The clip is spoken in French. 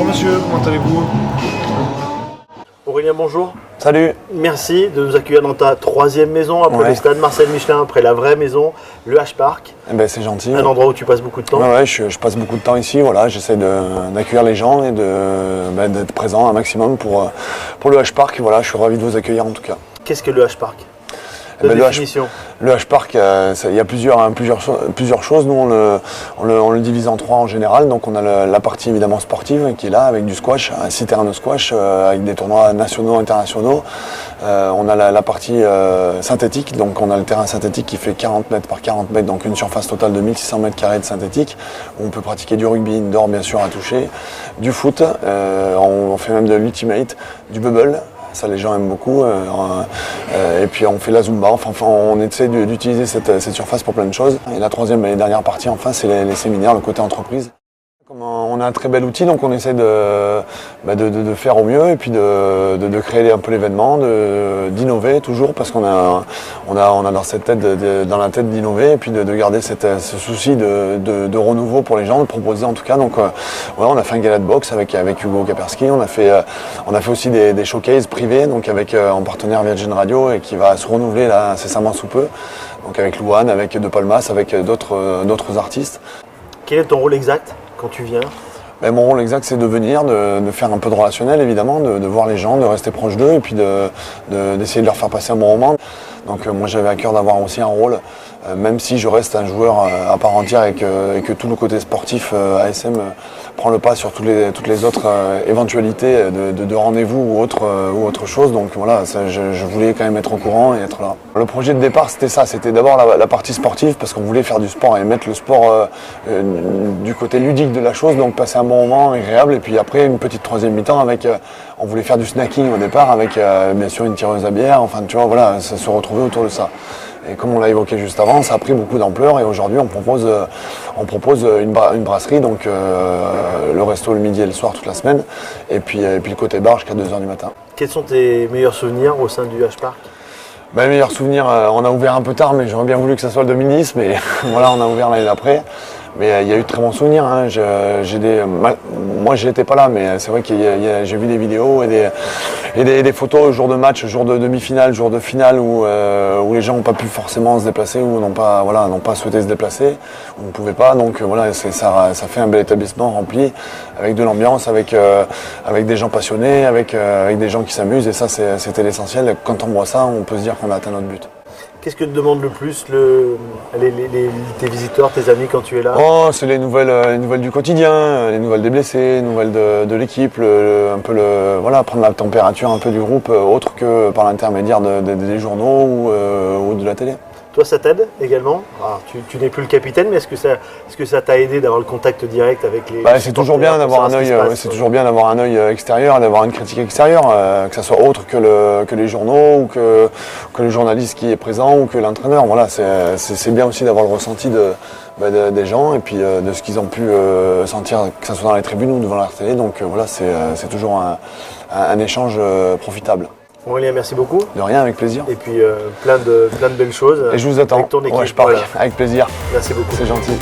Bonjour monsieur, comment allez-vous? Aurélien, bonjour. Salut. Merci de nous accueillir dans ta troisième maison après le stade Marcel Michelin, après la vraie maison, le H-Park. Eh ben, c'est gentil. Un endroit où tu passes beaucoup de temps. Ouais, je passe beaucoup de temps ici. Voilà, j'essaie d'accueillir les gens et d'être présent un maximum pour le H-Park. Voilà, je suis ravi de vous accueillir en tout cas. Qu'est-ce que le H-Park? Le H-Park, il y a plusieurs choses. Nous, on le divise en trois en général. Donc, on a la partie évidemment sportive qui est là, avec du squash, 6 terrains de squash, avec des tournois nationaux, internationaux. On a la partie synthétique. Donc, on a le terrain synthétique qui fait 40 mètres par 40 mètres, donc une surface totale de 1600 mètres carrés de synthétique. Où on peut pratiquer du rugby indoor, bien sûr, à toucher, du foot. On fait même de l'ultimate, du bubble. Ça, les gens aiment beaucoup. Et puis on fait la Zumba. Enfin, on essaie d'utiliser cette surface pour plein de choses. Et la troisième et dernière partie, enfin, c'est les séminaires, le côté entreprise. On a un très bel outil, donc on essaie de faire au mieux et puis de créer un peu l'événement, d'innover toujours, parce qu'on a dans la tête d'innover et puis de garder ce souci de renouveau pour les gens, de proposer en tout cas. Donc on a fait un gala de boxe avec Hugo Kapersky, on a fait aussi des showcases privés, donc en partenaire Virgin Radio, et qui va se renouveler là incessamment sous peu, donc avec Louane, avec De Palmas, avec d'autres artistes. Quel est ton rôle exact quand tu viens? Mon rôle exact, c'est de venir, de faire un peu de relationnel évidemment, de voir les gens, de rester proche d'eux et puis d'essayer de leur faire passer un bon moment. Donc moi j'avais à cœur d'avoir aussi un rôle, même si je reste un joueur à part entière et que tout le côté sportif ASM prend le pas sur toutes les autres éventualités de rendez-vous ou autre chose. Donc voilà, je voulais quand même être au courant et être là. Le projet de départ, c'était ça, c'était d'abord la partie sportive, parce qu'on voulait faire du sport et mettre le sport du côté ludique de la chose, donc passer un bon moment agréable. Et puis après, une petite troisième mi-temps on voulait faire du snacking au départ avec bien sûr une tireuse à bière, enfin tu vois, voilà, ça se retrouvait autour de ça. Et comme on l'a évoqué juste avant, ça a pris beaucoup d'ampleur et aujourd'hui on propose une brasserie, donc le resto le midi et le soir toute la semaine, et puis le côté bar jusqu'à 2h du matin. Quels sont tes meilleurs souvenirs au sein du H-Park? Les meilleurs souvenirs, on a ouvert un peu tard, mais j'aurais bien voulu que ça soit le 2010, mais voilà, on a ouvert l'année d'après. Mais il y a eu de très bons souvenirs. Hein. Moi, je n'étais pas là, mais c'est vrai que j'ai vu des vidéos et des photos jour de match, jour de demi-finale, jour de finale, où les gens n'ont pas pu forcément se déplacer ou n'ont pas souhaité se déplacer, ou ne pouvaient pas. Donc voilà, ça fait un bel établissement rempli, avec de l'ambiance, avec des gens passionnés, avec des gens qui s'amusent. Et ça, c'était l'essentiel. Quand on voit ça, on peut se dire qu'on a atteint notre but. Qu'est-ce que te demande le plus tes visiteurs, tes amis quand tu es là? C'est les nouvelles du quotidien, les nouvelles des blessés, les nouvelles de l'équipe, prendre la température un peu du groupe, autre que par l'intermédiaire des journaux ou de la télé. Toi, ça t'aide également? Tu n'es plus le capitaine, mais est-ce que ça t'a aidé d'avoir le contact direct avec les c'est toujours bien d'avoir un œil. C'est toujours bien d'avoir un œil extérieur, d'avoir une critique extérieure, que ça soit autre que les journaux ou que le journaliste qui est présent ou que l'entraîneur. Voilà, c'est bien aussi d'avoir le ressenti des gens et puis de ce qu'ils ont pu sentir, que ce soit dans les tribunes ou devant la télé. Donc voilà, c'est toujours un échange profitable. Aurélien, merci beaucoup. De rien, avec plaisir. Et puis plein de belles choses. Et je vous attends. Avec ton équipe. Ouais, je pars avec plaisir. Merci beaucoup. C'est gentil.